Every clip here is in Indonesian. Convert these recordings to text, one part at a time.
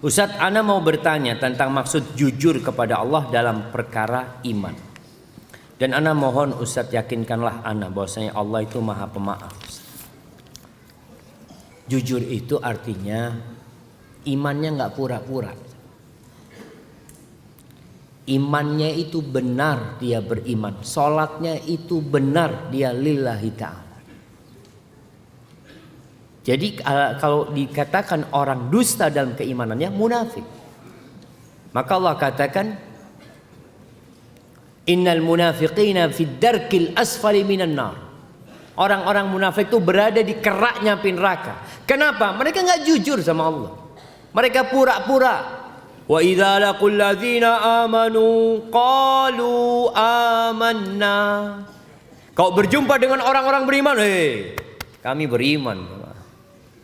Ustadz, ana mau bertanya tentang maksud jujur kepada Allah dalam perkara iman. Dan ana mohon Ustadz yakinkanlah ana bahwasanya Allah itu Maha Pemaaf. Jujur itu artinya imannya nggak pura-pura. Imannya itu benar dia beriman. Sholatnya itu benar dia lillahi ta'ala. Jadi kalau dikatakan orang dusta dalam keimanannya munafik. Maka Allah katakan innal munafiqina fid darkil asfali minan nar. Orang-orang munafik itu berada di keraknya api neraka. Kenapa? Mereka nggak jujur sama Allah. Mereka pura-pura. Wa idza laqul ladzina amanu qalu amanna. Kau berjumpa dengan orang-orang beriman, kami beriman.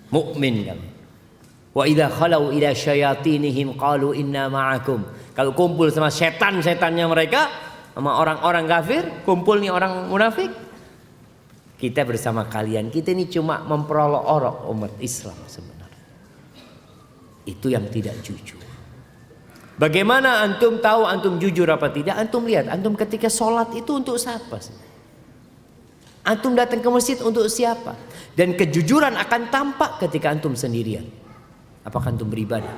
Mukmin kami. Wa idza khalau ila syayatinihim qalu inna ma'akum. Kalau kumpul sama setan-setannya mereka, sama orang-orang kafir, kumpul nih orang munafik, kita bersama kalian. Kita ini cuma memperolok-olok umat Islam sebenarnya. Itu yang tidak jujur. Bagaimana antum tahu antum jujur apa tidak? Antum lihat, antum ketika sholat itu untuk siapa sih? Antum datang ke masjid untuk siapa? Dan kejujuran akan tampak ketika antum sendirian. Apakah antum beribadah?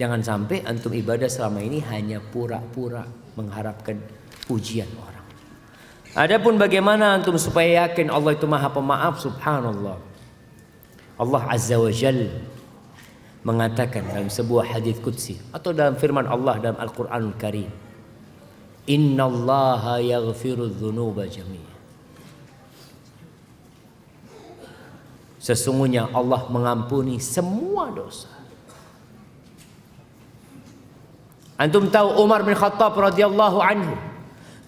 Jangan sampai antum ibadah selama ini hanya pura-pura mengharapkan pujian orang. Adapun bagaimana antum supaya yakin Allah itu Maha Pemaaf, subhanallah. Allah Azza wa Jalla mengatakan dalam sebuah hadis qudsi atau dalam firman Allah dalam Al-Qur'anul Karim, innallaha yaghfiru dzunuba jami'a. Sesungguhnya Allah mengampuni semua dosa. Antum tahu Umar bin Khattab radhiyallahu anhu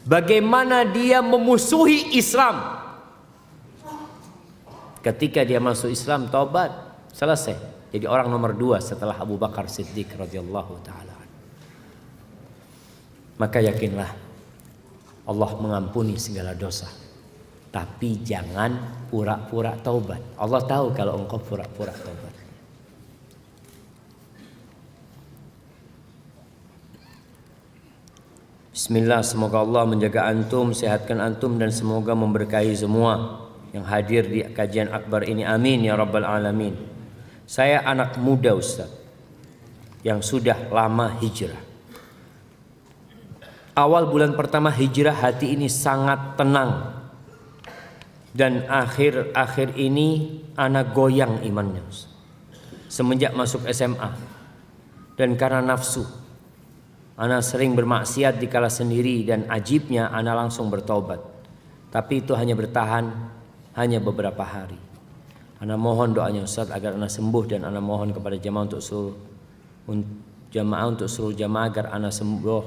bagaimana dia memusuhi Islam. Ketika dia masuk Islam, taubat, selesai. Jadi orang nomor 2 setelah Abu Bakar Siddiq radhiyallahu taala. Maka yakinlah Allah mengampuni segala dosa. Tapi jangan pura-pura taubat. Allah tahu kalau engkau pura-pura taubat. Bismillah, semoga Allah menjaga antum, sehatkan antum, dan semoga memberkahi semua yang hadir di kajian akbar ini. Amin ya rabbal alamin. Saya anak muda Ustaz yang sudah lama hijrah. Awal bulan pertama hijrah hati ini sangat tenang. Dan akhir-akhir ini anak goyang imannya semenjak masuk SMA. Dan karena nafsu anak sering bermaksiat dikala sendiri, dan ajibnya anak langsung bertobat. Tapi itu hanya bertahan hanya beberapa hari. Anak mohon doanya Ustaz agar anak sembuh, dan anak mohon kepada jamaah untuk seluruh jamaah agar anak sembuh.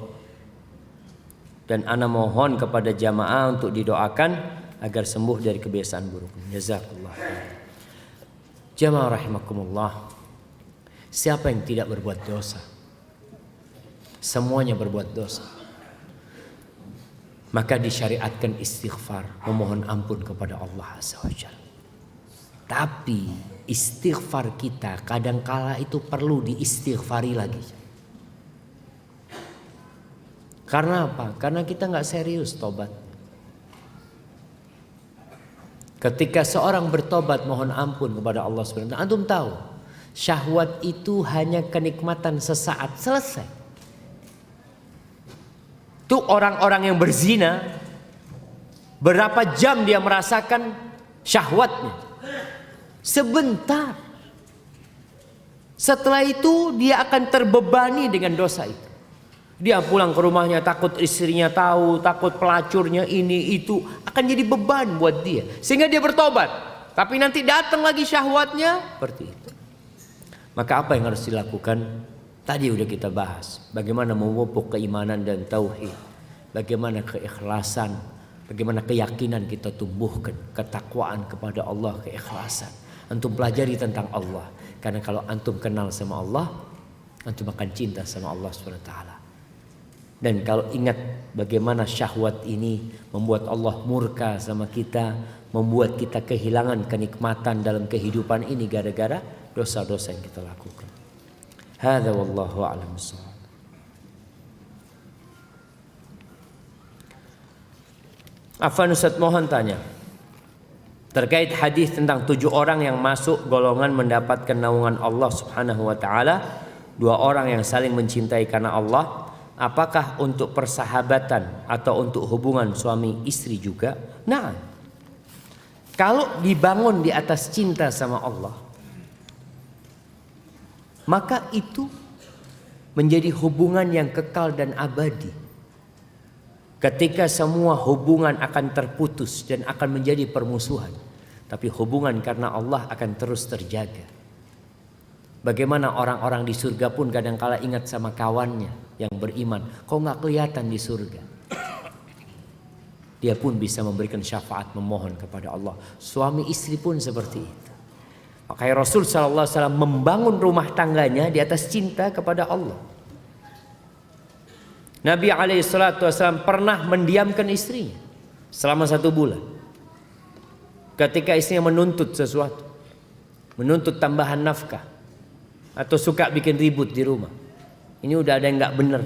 Dan anak mohon kepada jamaah untuk didoakan agar sembuh dari kebiasaan buruk. Jazakallah. Jamaah rahimakumullah. Siapa yang tidak berbuat dosa? Semuanya berbuat dosa. Maka disyariatkan istighfar, memohon ampun kepada Allah Azza wa Jalla. Tapi istighfar kita kadangkala itu perlu diistighfari lagi. Karena apa? Karena kita nggak serius tobat. Ketika seorang bertobat mohon ampun kepada Allah SWT, antum tahu syahwat itu hanya kenikmatan sesaat, selesai. Tuh orang-orang yang berzina, berapa jam dia merasakan syahwatnya? Sebentar. Setelah itu dia akan terbebani dengan dosa itu. Dia pulang ke rumahnya takut istrinya tahu, takut pelacurnya ini itu, akan jadi beban buat dia. Sehingga dia bertobat. Tapi nanti datang lagi syahwatnya seperti itu. Maka apa yang harus dilakukan? Tadi udah kita bahas. Bagaimana memupuk keimanan dan tauhid. Bagaimana keikhlasan. Bagaimana keyakinan kita tumbuhkan. Ketakwaan kepada Allah, keikhlasan. Antum pelajari tentang Allah. Karena kalau antum kenal sama Allah, antum akan cinta sama Allah SWT. Dan kalau ingat bagaimana syahwat ini membuat Allah murka sama kita, membuat kita kehilangan kenikmatan dalam kehidupan ini gara-gara dosa-dosa yang kita lakukan. Hadza wallahu a'lam bissawab. Afwan Ustaz, mohon tanya terkait hadis tentang 7 orang yang masuk golongan mendapatkan naungan Allah Subhanahu wa taala, 2 orang yang saling mencintai karena Allah. Apakah untuk persahabatan atau untuk hubungan suami istri juga? Nah, kalau dibangun di atas cinta sama Allah, maka itu menjadi hubungan yang kekal dan abadi. Ketika semua hubungan akan terputus dan akan menjadi permusuhan, tapi hubungan karena Allah akan terus terjaga. Bagaimana orang-orang di surga pun kadangkala ingat sama kawannya yang beriman, kok nggak kelihatan di surga? Dia pun bisa memberikan syafaat, memohon kepada Allah. Suami istri pun seperti itu. Makanya Rasul SAW membangun rumah tangganya di atas cinta kepada Allah. Nabi SAW pernah mendiamkan istrinya selama 1 bulan. Ketika istrinya menuntut sesuatu, menuntut tambahan nafkah, atau suka bikin ribut di rumah, ini udah ada yang nggak benar.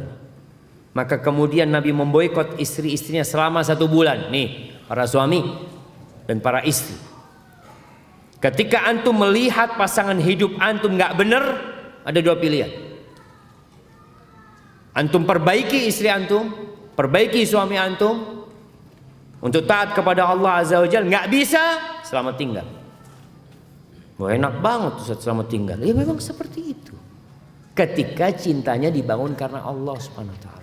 Maka kemudian Nabi memboikot istri-istrinya selama 1 bulan. Nih para suami dan para istri, ketika antum melihat pasangan hidup antum nggak benar, ada 2 pilihan. Antum perbaiki istri antum, perbaiki suami antum untuk taat kepada Allah Azza wa Jalla. Nggak bisa, selamat tinggal. Wah, enak banget Ustaz, selamat tinggal. Ya memang seperti itu. Ketika cintanya dibangun karena Allah Subhanahu wa taala.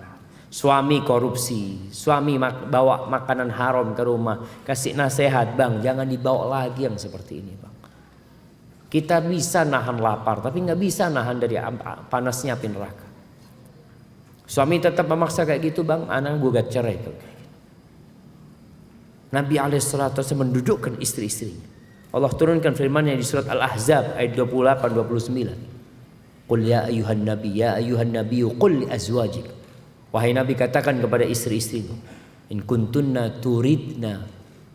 Suami korupsi, suami bawa makanan haram ke rumah, kasih nasihat, "Bang, jangan dibawa lagi yang seperti ini, Bang." Kita bisa nahan lapar, tapi nggak bisa nahan dari panasnya api neraka. Suami tetap memaksa kayak gitu, "Bang, anak gugat cerai." Nabi SAW mendudukkan istri-istrinya. Allah turunkan firman-Nya di surat Al-Ahzab ayat 28-29. Qul ya ayuhan nabi qul li azwajik. Wahai Nabi, katakan kepada istri-istrimu, in kuntunna turidna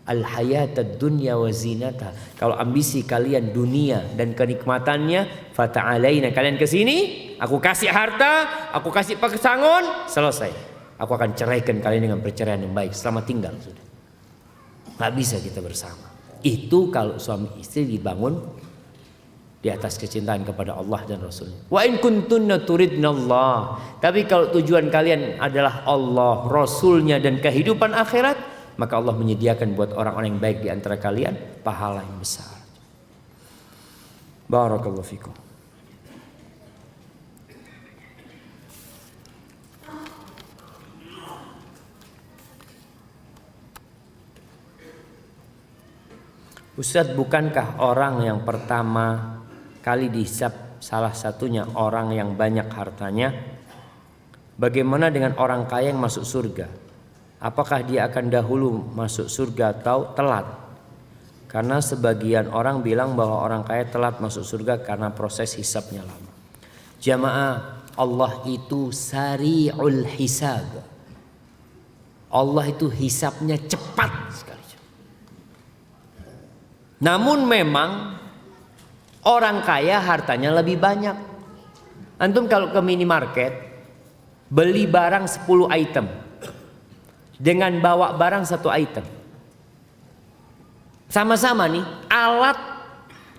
al-hayatad dunya wa zinata. Kalau ambisi kalian dunia dan kenikmatannya, fata'alaina, kalian ke sini, aku kasih harta, aku kasih pasangan, selesai. Aku akan ceraikan kalian dengan perceraian yang baik, selamat tinggal sudah. Gak bisa kita bersama. Itu kalau suami istri dibangun di atas kecintaan kepada Allah dan Rasulnya. Wa in kuntunna turidna Allah. Tapi kalau tujuan kalian adalah Allah, Rasulnya dan kehidupan akhirat, maka Allah menyediakan buat orang-orang yang baik di antara kalian pahala yang besar. Barakallahu fikum. Ustaz, bukankah orang yang pertama kali dihisab salah satunya orang yang banyak hartanya? Bagaimana dengan orang kaya yang masuk surga? Apakah dia akan dahulu masuk surga atau telat? Karena sebagian orang bilang bahwa orang kaya telat masuk surga karena proses hisabnya lama. Jamaah, Allah itu sari'ul hisab. Allah itu hisabnya cepat sekali. Namun memang orang kaya hartanya lebih banyak. Antum kalau ke minimarket beli barang 10 item dengan bawa barang 1 item, sama-sama nih alat,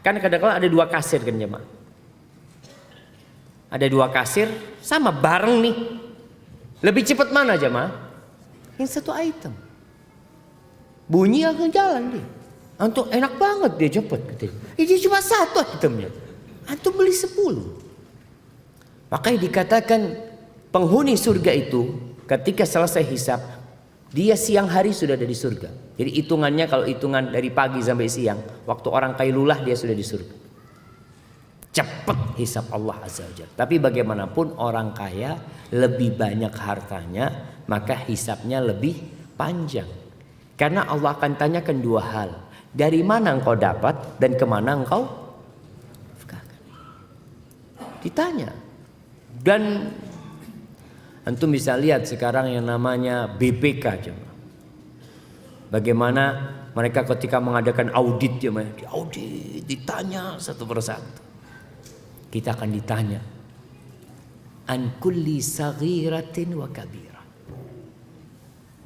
kan kadang-kadang ada 2 kasir kan jemaah, ada 2 kasir sama bareng nih, lebih cepat mana jemaah? Yang 1 item, bunyi akan jalan dia. Antum enak banget dia cepet gitu. Ini cuma 1 itemnya, antum beli 10. Makanya dikatakan penghuni surga itu ketika selesai hisab, dia siang hari sudah ada di surga. Jadi hitungannya kalau hitungan dari pagi sampai siang, waktu orang kailulah dia sudah di surga. Cepat hisab Allah Azza wa Jalla. Tapi bagaimanapun orang kaya lebih banyak hartanya, maka hisabnya lebih panjang. Karena Allah akan tanyakan 2 hal. Dari mana engkau dapat dan kemana engkau nafkahkan. Ditanya. Dan antum bisa lihat sekarang yang namanya BPK. Bagaimana mereka ketika mengadakan audit, diaudit, ditanya satu persatu. Kita akan ditanya. an kulli saghiratin wa kabira.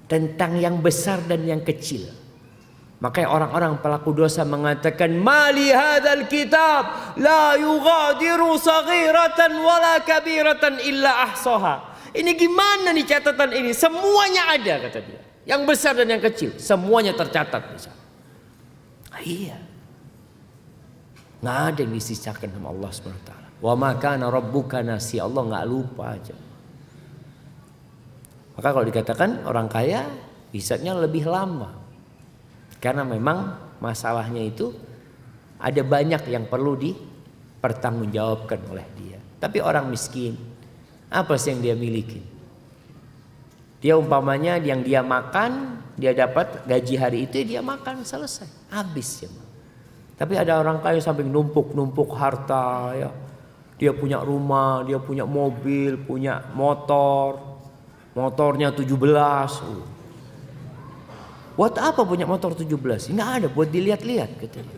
Tentang yang besar dan yang kecil. Makanya orang-orang pelaku dosa mengatakan, mali hadzal kitab la yughadiru saghiratan wala kabiratan illa ahsaha. Ini gimana nih catatan ini? Semuanya ada, kata dia. Yang besar dan yang kecil, semuanya tercatat. Iya. Nggak ada yang disisakan sama Allah SWT. Wa ma kana rabbuka nasiya. Allah nggak lupa aja. Maka kalau dikatakan orang kaya hisabnya lebih lama. Karena memang masalahnya itu ada banyak yang perlu dipertanggungjawabkan oleh dia. Tapi orang miskin, apa sih yang dia miliki? Dia umpamanya yang dia makan, dia dapat gaji hari itu, dia makan selesai, habis ya. Tapi ada orang kaya sampai numpuk harta ya. Dia punya rumah, dia punya mobil, punya motor. Motornya 17. Buat apa punya motor 17? Nggak ada, buat dilihat-lihat katanya.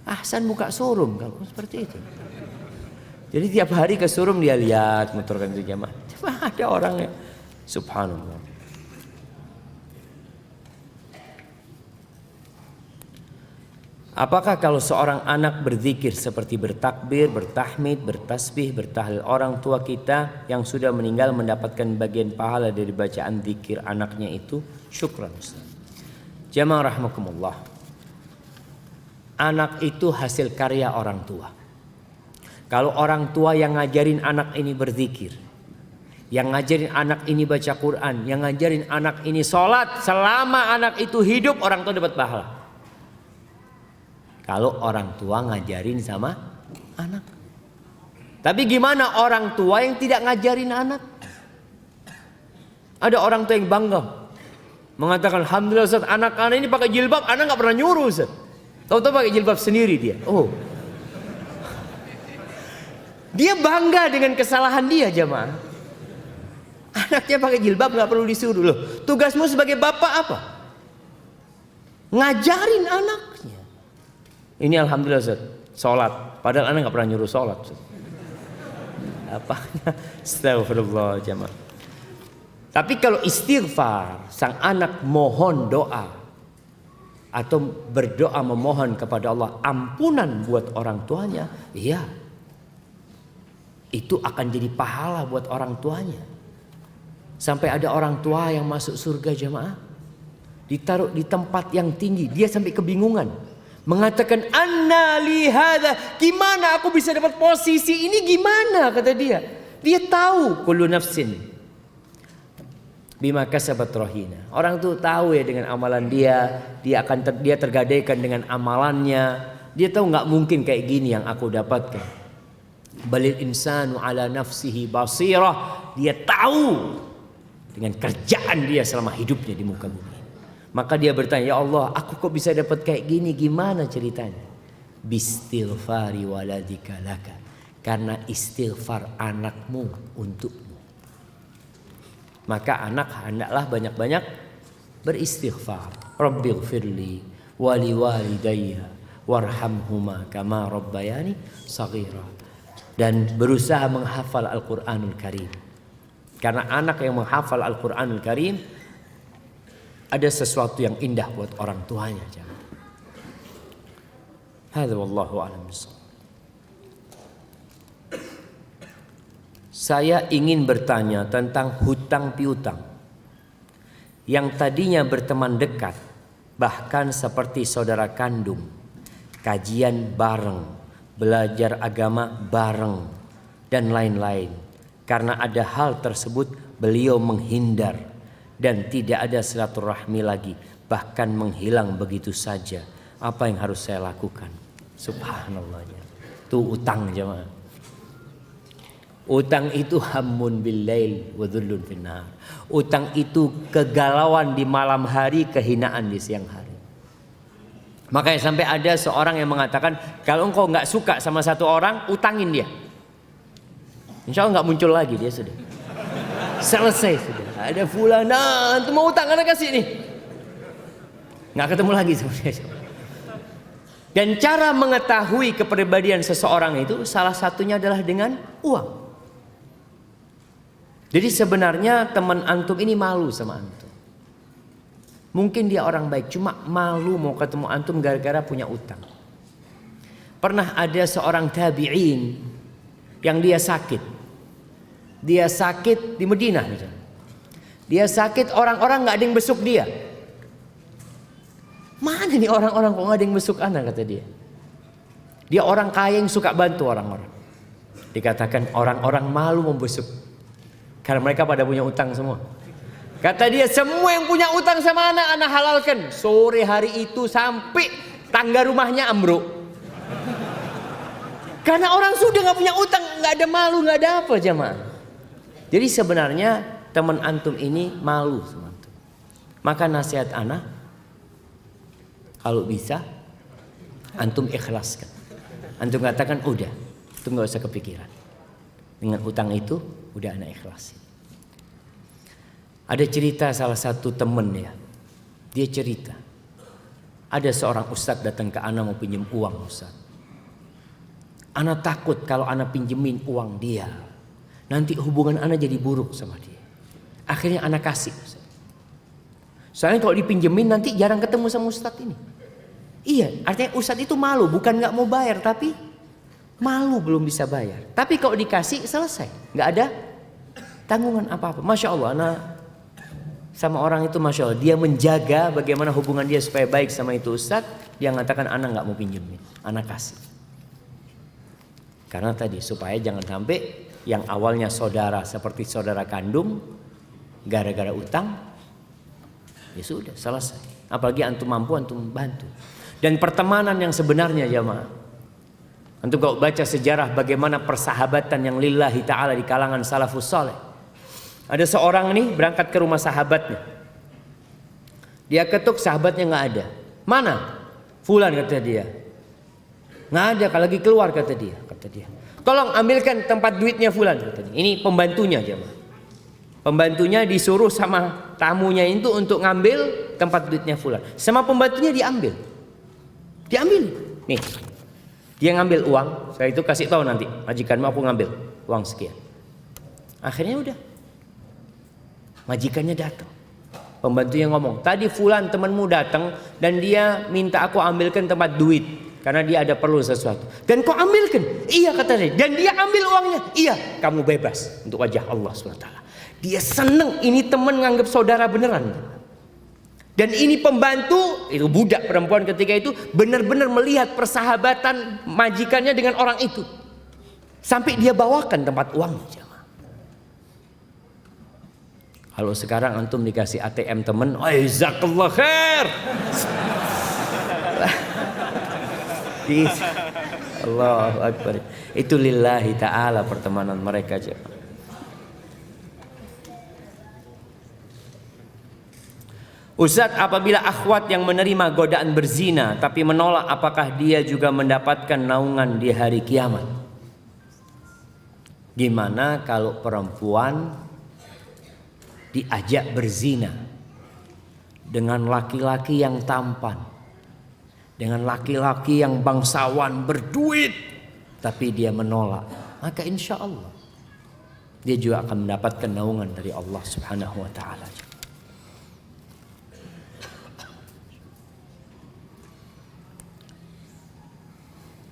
Ahsan buka showroom kalau seperti itu. Jadi tiap hari ke showroom dia lihat motor Kanjeng Jamaah. Ada orangnya. Subhanallah. Apakah kalau seorang anak berzikir seperti bertakbir, bertahmid, bertasbih, bertahlil, orang tua kita yang sudah meninggal mendapatkan bagian pahala dari bacaan zikir anaknya itu? Syukran Ustaz. Jamaah rahmakumullah. Anak itu hasil karya orang tua. Kalau orang tua yang ngajarin anak ini berzikir, yang ngajarin anak ini baca Quran, yang ngajarin anak ini sholat, selama anak itu hidup orang tua dapat pahala. Kalau orang tua ngajarin sama anak. Tapi gimana orang tua yang tidak ngajarin anak? Ada orang tua yang bangga mengatakan, alhamdulillah Ustaz, anak-anak ini pakai jilbab, anak nggak pernah nyuruh Ustaz. Tahu-tahu pakai jilbab sendiri dia. Oh, dia bangga dengan kesalahan dia jamaah. Anaknya pakai jilbab nggak perlu disuruh loh. Tugasmu sebagai bapak apa? Ngajarin anaknya. Ini alhamdulillah Ustaz, sholat. Padahal anak nggak pernah nyuruh sholat Ustaz. Apanya? Astagfirullah jamaah. Tapi kalau istighfar, sang anak mohon doa atau berdoa memohon kepada Allah ampunan buat orang tuanya, iya, itu akan jadi pahala buat orang tuanya. Sampai ada orang tua yang masuk surga jamaah, ditaruh di tempat yang tinggi, dia sampai kebingungan, mengatakan, anna li hadza, gimana aku bisa dapat posisi ini, gimana kata dia. Dia tahu kullu nafsin bima kasabat rahina. Orang tuh tahu ya dengan amalan dia akan dia tergadaikan dengan amalannya. Dia tahu nggak mungkin kayak gini yang aku dapatkan. Balil insanu ala nafsihi basirah. Dia tahu dengan kerjaan dia selama hidupnya di muka bumi. Maka dia bertanya, ya Allah, aku kok bisa dapat kayak gini? Gimana ceritanya? Bistighfari waladika laka. Karena istighfar anakmu untukmu. Maka anak hendaklah banyak-banyak beristighfar. Rabbighfirli wali walidayya warhamhuma kama rabbayani shaghira. Dan berusaha menghafal Al-Qur'anul Karim. Karena anak yang menghafal Al-Qur'anul Karim ada sesuatu yang indah buat orang tuanya. Hadza wallahu a'lam bishawab. Saya ingin bertanya tentang hutang piutang yang tadinya berteman dekat, bahkan seperti saudara kandung, kajian bareng, belajar agama bareng, dan lain-lain. Karena ada hal tersebut beliau menghindar dan tidak ada silaturahmi lagi, bahkan menghilang begitu saja. Apa yang harus saya lakukan? Subhanallah. Itu utang jemaah. Utang itu hammun bil lail wa dhullun fin nahar. Utang itu kegalauan di malam hari, kehinaan di siang hari. Makanya sampai ada seorang yang mengatakan, kalau engkau nggak suka sama satu orang, utangin dia. Insya Allah nggak muncul lagi dia sudah. Selesai sudah. Ada fulana, antum mau utang, ana kasih nih. Nggak ketemu lagi sama dia. Dan cara mengetahui kepribadian seseorang itu salah satunya adalah dengan uang. Jadi sebenarnya teman antum ini malu sama antum. Mungkin dia orang baik, cuma malu mau ketemu antum gara-gara punya utang. Pernah ada seorang tabi'in yang dia sakit. Dia sakit di Madinah misalnya. Dia sakit, orang-orang gak ada yang besuk dia. Mana nih orang-orang kok gak ada yang besuk anak, kata dia. Dia orang kaya yang suka bantu orang-orang. Dikatakan orang-orang malu membesuk. Karena mereka pada punya utang semua. Kata dia, semua yang punya utang sama anak halalkan. Sore hari itu sampai tangga rumahnya ambruk. Karena orang sudah gak punya utang, gak ada malu, gak ada apa jamaah. Jadi sebenarnya teman antum ini malu sama antum. Maka nasihat anak, kalau bisa antum ikhlaskan. Antum katakan udah, antum gak usah kepikiran. Dengan utang itu udah anak ikhlasin. Ada cerita salah satu temen ya. Dia cerita, ada seorang ustadz datang ke anak mau pinjam uang ustadz. Anak takut kalau anak pinjemin uang dia, nanti hubungan anak jadi buruk sama dia. Akhirnya anak kasih. Soalnya kalau dipinjemin nanti jarang ketemu sama ustadz ini. Iya, artinya ustadz itu malu, bukan nggak mau bayar, tapi malu belum bisa bayar. Tapi kalau dikasih selesai, nggak ada tanggungan apa-apa. Masya Allah, anak sama orang itu masya Allah, dia menjaga bagaimana hubungan dia supaya baik sama itu ustadz. Dia mengatakan anak nggak mau pinjemin, anak kasih. Karena tadi supaya jangan sampai yang awalnya saudara seperti saudara kandung gara-gara utang, ya sudah selesai. Apalagi antum mampu antum bantu. Dan pertemanan yang sebenarnya jamaah, antum kalau baca sejarah bagaimana persahabatan yang lillahi ta'ala di kalangan salafus saleh. Ada seorang nih berangkat ke rumah sahabatnya. Dia ketuk, sahabatnya nggak ada. Mana? Fulan, kata dia. Nggak ada, kalau lagi keluar, kata dia. Tolong ambilkan tempat duitnya Fulan, kata dia. Ini pembantunya jemaah. Pembantunya disuruh sama tamunya itu untuk ngambil tempat duitnya Fulan. Sama pembantunya diambil. Nih, dia ngambil uang. Saya itu kasih tahu nanti, majikanmu aku ngambil uang sekian. Akhirnya udah, majikannya datang. Pembantunya ngomong, tadi Fulan temanmu datang dan dia minta aku ambilkan tempat duit. Karena dia ada perlu sesuatu. Dan kau ambilkan. Iya, kata dia. Dan dia ambil uangnya. Iya, kamu bebas untuk wajah Allah SWT. Dia seneng, ini teman nganggap saudara beneran. Dan ini pembantu, itu budak perempuan ketika itu, benar-benar melihat persahabatan majikannya dengan orang itu. Sampai dia bawakan tempat uangnya. Kalau sekarang antum dikasih ATM temen, jazakallah khair. Allahu Akbar. Itu lillahi ta'ala pertemanan mereka aja. Ustaz, apabila akhwat yang menerima godaan berzina tapi menolak, apakah dia juga mendapatkan naungan di hari kiamat? Gimana kalau perempuan diajak berzina dengan laki-laki yang tampan, dengan laki-laki yang bangsawan berduit, tapi dia menolak, maka insya Allah dia juga akan mendapatkan naungan dari Allah Subhanahu wa ta'ala.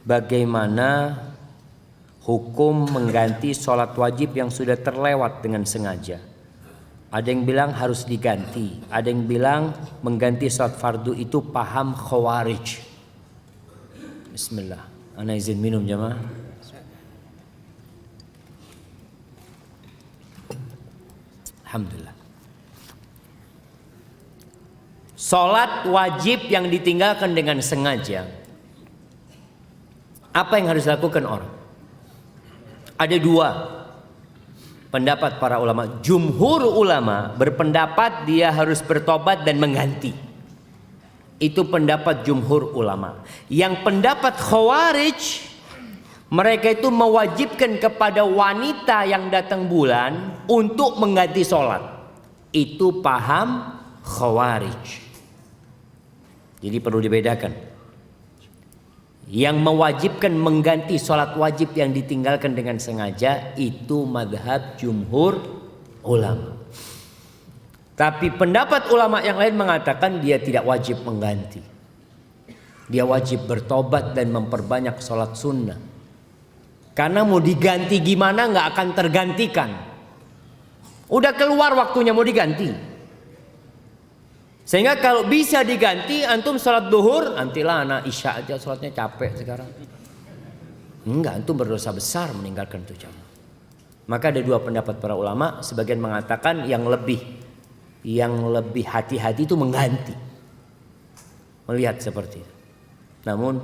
Bagaimana hukum mengganti sholat wajib yang sudah terlewat dengan sengaja? Ada yang bilang harus diganti, ada yang bilang mengganti sholat fardu itu paham khawarij. Bismillah, ana izin minum jamaah. Alhamdulillah. Sholat wajib yang ditinggalkan dengan sengaja, apa yang harus dilakukan orang? Ada dua pendapat para ulama. Jumhur ulama berpendapat dia harus bertobat dan mengganti. Itu pendapat jumhur ulama. Yang pendapat khawarij, mereka itu mewajibkan kepada wanita yang datang bulan untuk mengganti sholat. Itu paham khawarij. Jadi perlu dibedakan. Yang mewajibkan mengganti sholat wajib yang ditinggalkan dengan sengaja itu madhab jumhur ulama. Tapi pendapat ulama yang lain mengatakan dia tidak wajib mengganti. Dia wajib bertobat dan memperbanyak sholat sunnah. Karena mau diganti gimana nggak akan tergantikan. Udah keluar waktunya mau diganti. Sehingga kalau bisa diganti, antum sholat duhur, nantilah anak isya aja sholatnya capek sekarang. Enggak, antum berdosa besar meninggalkan itu jamaah. Maka ada dua pendapat para ulama. Sebagian mengatakan yang lebih hati-hati itu mengganti, melihat seperti itu. Namun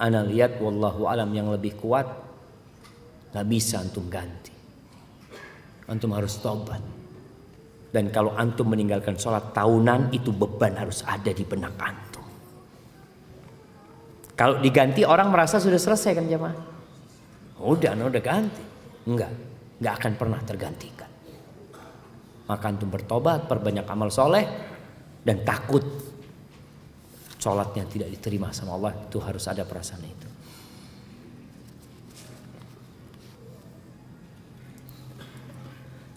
ana lihat wallahu alam yang lebih kuat, nggak bisa antum ganti. Antum harus tobat. Dan kalau antum meninggalkan sholat tahunan, itu beban harus ada di benak antum. Kalau diganti orang merasa sudah selesai kan jemaah. Udah ganti. Enggak akan pernah tergantikan. Maka antum bertobat, perbanyak amal soleh, dan takut sholatnya tidak diterima sama Allah. Itu harus ada perasaan itu.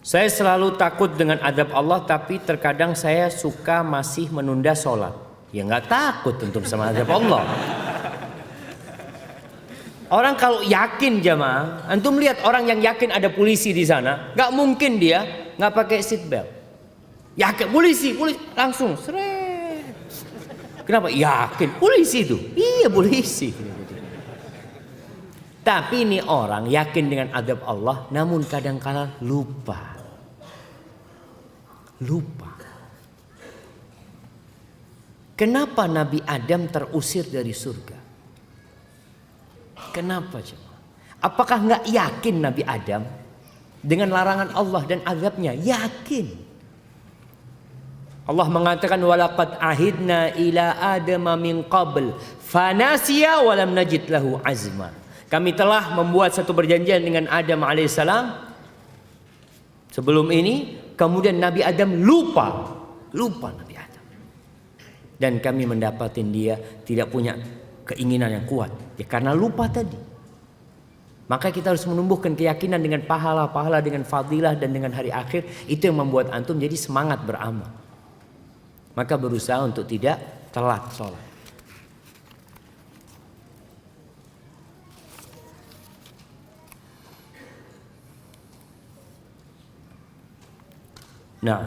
Saya selalu takut dengan adab Allah, tapi terkadang saya suka masih menunda sholat. Ya nggak takut tentu sama adab Allah. Orang kalau yakin jamaah, antum lihat orang yang yakin ada polisi di sana, nggak mungkin dia nggak pakai seat belt. Yakin polisi langsung seret. Kenapa? Yakin polisi itu. Iya polisi. Tapi ini orang yakin dengan adab Allah, namun kadang-kala lupa. Kenapa Nabi Adam terusir dari surga? Kenapa coba? Apakah nggak yakin Nabi Adam dengan larangan Allah dan azabnya? Yakin. Allah mengatakan walaqad ahidna ila adama min qabl fanasiya wa lam najid lahu azma. Kami telah membuat satu perjanjian dengan Adam alaihissalam sebelum ini, kemudian Nabi Adam lupa Nabi Adam. Dan kami mendapatin dia tidak punya keinginan yang kuat, ya karena lupa tadi. Maka kita harus menumbuhkan keyakinan dengan pahala, dengan fadilah dan dengan hari akhir. Itu yang membuat antum jadi semangat beramal. Maka berusaha untuk tidak telat sholat. Nah,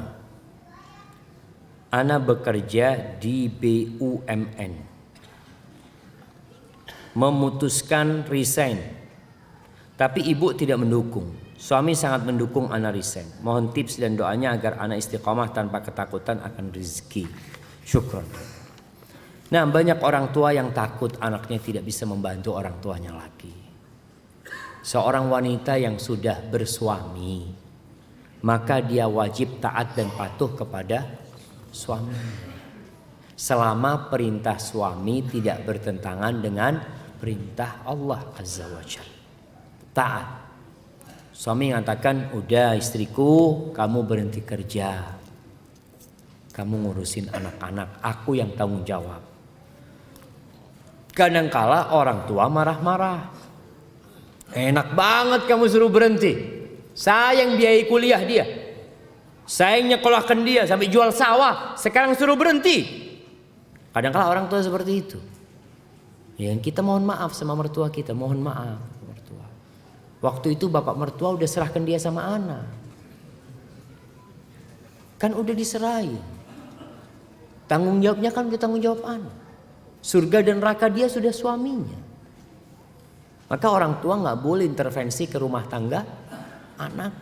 ana bekerja di BUMN, memutuskan resign, tapi ibu tidak mendukung. Suami sangat mendukung ana resign. Mohon tips dan doanya agar ana istiqomah tanpa ketakutan akan rezeki. Syukron. Nah, banyak orang tua yang takut anaknya tidak bisa membantu orang tuanya lagi. Seorang wanita yang sudah bersuami, maka dia wajib taat dan patuh kepada suami. Selama perintah suami tidak bertentangan dengan perintah Allah Azza wa Jalla. Taat. Suami mengatakan, udah istriku, kamu berhenti kerja, kamu ngurusin anak-anak, aku yang tanggung jawab. Kadangkala orang tua marah-marah, enak banget kamu suruh berhenti, saya yang biayai kuliah dia, saya yang nyekolahkan dia sampai jual sawah, sekarang suruh berhenti. Kadangkala orang tua seperti itu. Ya, kita mohon maaf sama mertua kita, mohon maaf. Waktu itu bapak mertua udah serahkan dia sama anak. Kan udah diserahin. Tanggung jawabnya kan udah tanggung jawab anak. Surga dan neraka dia sudah suaminya. Maka orang tua gak boleh intervensi ke rumah tangga anak.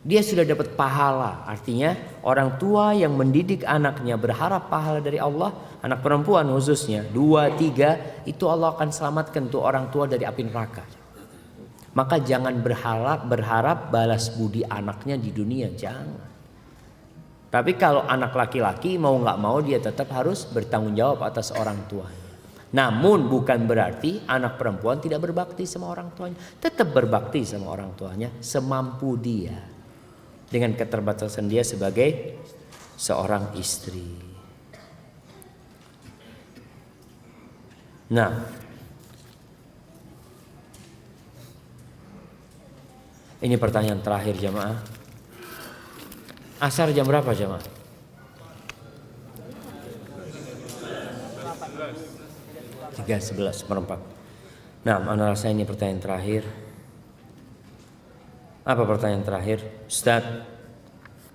Dia sudah dapat pahala. Artinya orang tua yang mendidik anaknya berharap pahala dari Allah. Anak perempuan khususnya 2, 3, itu Allah akan selamatkan tuh orang tua dari api neraka. Maka jangan berharap balas budi anaknya di dunia, jangan. Tapi kalau anak laki-laki mau nggak mau dia tetap harus bertanggung jawab atas orang tuanya. Namun bukan berarti anak perempuan tidak berbakti sama orang tuanya, tetap berbakti sama orang tuanya semampu dia dengan keterbatasan dia sebagai seorang istri. Nah, ini pertanyaan terakhir jamaah. Asar jam berapa jemaah? 3:11 Nah, ana rasa ini pertanyaan terakhir. Apa pertanyaan terakhir? Ustaz,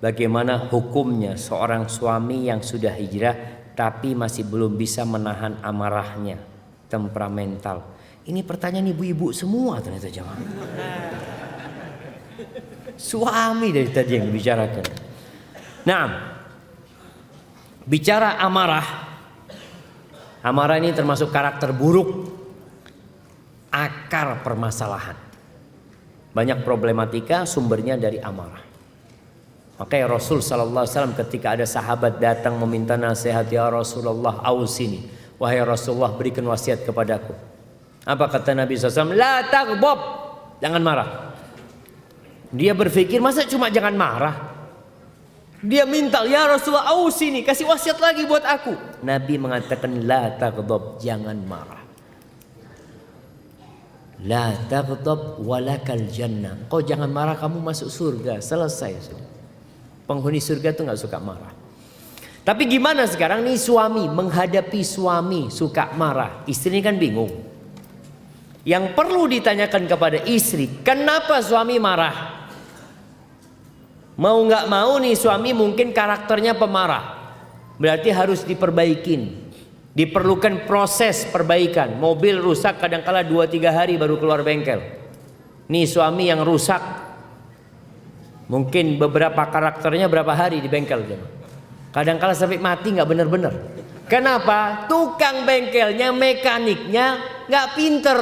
bagaimana hukumnya seorang suami yang sudah hijrah tapi masih belum bisa menahan amarahnya, temperamental? Ini pertanyaan ibu-ibu semua ternyata jemaah. Suami dari tadi yang dibicarakan. Nah, bicara amarah. Amarah ini termasuk karakter buruk, akar permasalahan. Banyak problematika sumbernya dari amarah. Makanya Rasul sallallahu alaihi wasallam ketika ada sahabat datang meminta nasihat, ya Rasulullah ausini, wahai Rasulullah berikan wasiat kepadaku. Apa kata Nabi SAW? La taghdab, jangan marah. Dia berpikir masa cuma jangan marah. Dia minta, ya Rasulullah ausini, kasih wasiat lagi buat aku. Nabi mengatakan la taghdab, jangan marah. La taghdab walakal jannah. Kau jangan marah, kamu masuk surga. Selesai sudah. Penghuni surga itu nggak suka marah. Tapi gimana sekarang nih suami menghadapi suami suka marah? Istri kan bingung. Yang perlu ditanyakan kepada istri, kenapa suami marah? Mau nggak mau nih suami mungkin karakternya pemarah. Berarti harus diperbaikin. Diperlukan proses perbaikan. Mobil rusak kadang-kala 2-3 hari baru keluar bengkel. Nih suami yang rusak, mungkin beberapa karakternya berapa hari di bengkel. Kadang-kala sampai mati nggak bener-bener. Kenapa? Tukang bengkelnya, mekaniknya nggak pinter.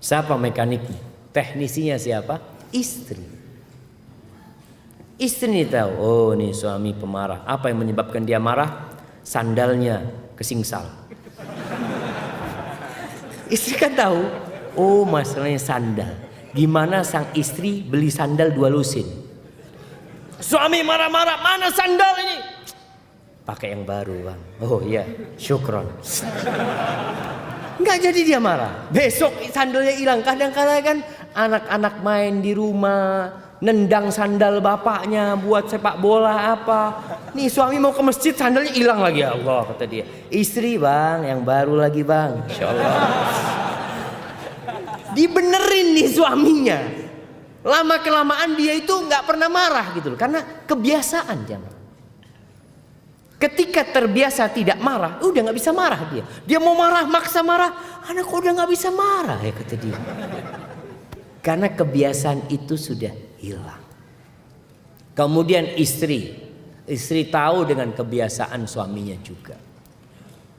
Siapa mekaniknya? Teknisinya siapa? Istri. Istri ini tahu, oh nih suami pemarah. Apa yang menyebabkan dia marah? Sandalnya kesingsal. Istri kan tahu, oh masalahnya sandal. Gimana sang istri beli sandal 2 lusin? Suami marah-marah, mana sandal ini? Pakai yang baru bang. Oh iya, syukron. Nggak jadi dia marah. Besok sandalnya hilang. Kadang-kadang kan anak-anak main di rumah, nendang sandal bapaknya buat sepak bola apa. Nih suami mau ke masjid sandalnya hilang lagi, ya Allah kata dia. Istri bang yang baru lagi bang, insya Allah. Dibenerin nih suaminya. Lama kelamaan dia itu nggak pernah marah gitu loh, karena kebiasaan jangan. Ketika terbiasa tidak marah, udah nggak bisa marah dia. Dia mau marah, maksa marah, anak udah nggak bisa marah ya kata dia. Karena kebiasaan itu sudah hilang. Kemudian istri tahu dengan kebiasaan suaminya juga.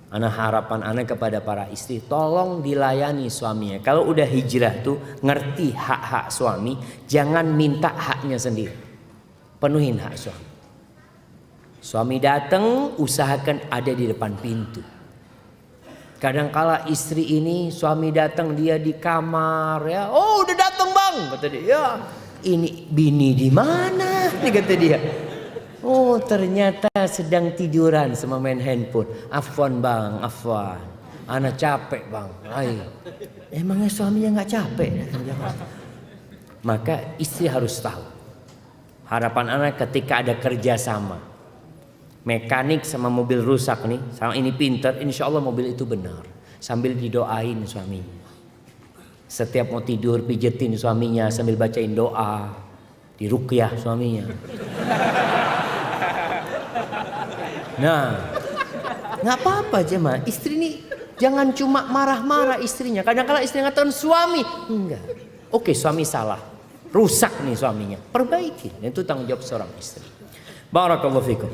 Anak harapan anak kepada para istri, tolong dilayani suaminya. Kalau udah hijrah tuh ngerti hak-hak suami, jangan minta haknya sendiri. Penuhin hak suami. Suami datang, usahakan ada di depan pintu. Kadangkala istri ini suami datang dia di kamar ya. Oh udah datang bang, kata dia. Ya ini bini di mana? Nih kata dia. Oh ternyata sedang tiduran sama main handphone. Afwan bang, afwan. Anak capek bang. Ayo. Emangnya suaminya nggak capek? Maka istri harus tahu. Harapan anak ketika ada kerjasama. Mekanik sama mobil rusak nih, sama ini pinter, insya Allah mobil itu benar. Sambil didoain suaminya. Setiap mau tidur pijetin suaminya sambil bacain doa, diruqyah suaminya. Nah, nggak apa-apa jemaah. Istri nih jangan cuma marah-marah istrinya. Kadang-kadang istri ngatakan suami enggak. Oke suami salah, rusak nih suaminya, perbaiki. Itu tanggung jawab seorang istri. Barakallahu fikum.